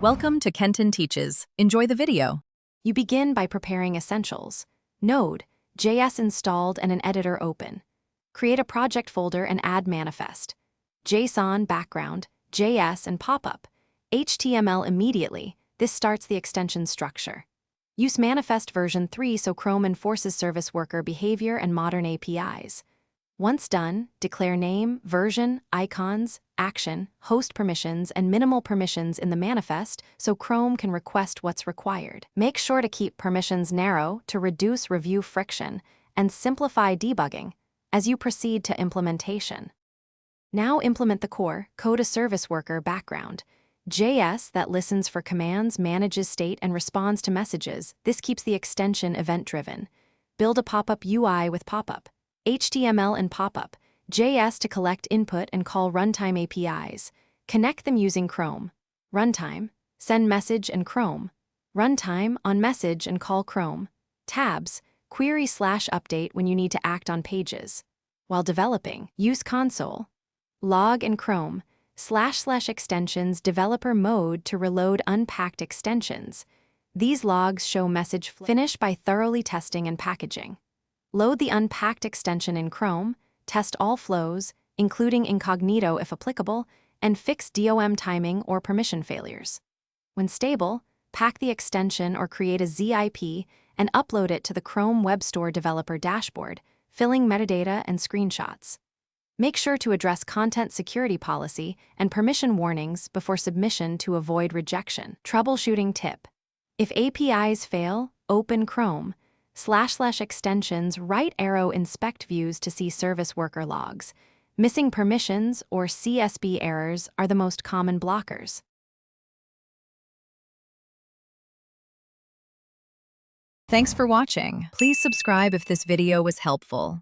Welcome to Kenton Teaches. Enjoy the video. You begin by preparing essentials. Node, JS installed and an editor open. Create a project folder and add manifest. JSON background, JS and pop-up. HTML immediately. This starts the extension structure. Use manifest version 3 so Chrome enforces service worker behavior and modern APIs. Once done, declare name, version, icons, action, host permissions, and minimal permissions in the manifest so Chrome can request what's required. Make sure to keep permissions narrow to reduce review friction and simplify debugging as you proceed to implementation. Now implement the core code a service worker background. JS that listens for commands, manages state, and responds to messages. This keeps the extension event-driven. Build a pop-up UI with pop-up. HTML and pop-up, JS to collect input and call runtime APIs. Connect them using Chrome. Runtime, send message and Chrome. Runtime, on message and call Chrome. Tabs, query/update when you need to act on pages. While developing, use console. Log and Chrome, / extensions developer mode to reload unpacked extensions. These logs show message flow. Finish by thoroughly testing and packaging. Load the unpacked extension in Chrome, test all flows, including incognito if applicable, and fix DOM timing or permission failures. When stable, pack the extension or create a ZIP and upload it to the Chrome Web Store developer dashboard, filling metadata and screenshots. Make sure to address content security policy and permission warnings before submission to avoid rejection. Troubleshooting tip. If APIs fail, open Chrome. / extensions right arrow inspect views to see service worker logs. Missing permissions or CSB errors are the most common blockers. Thanks for watching. Please subscribe if this video was helpful.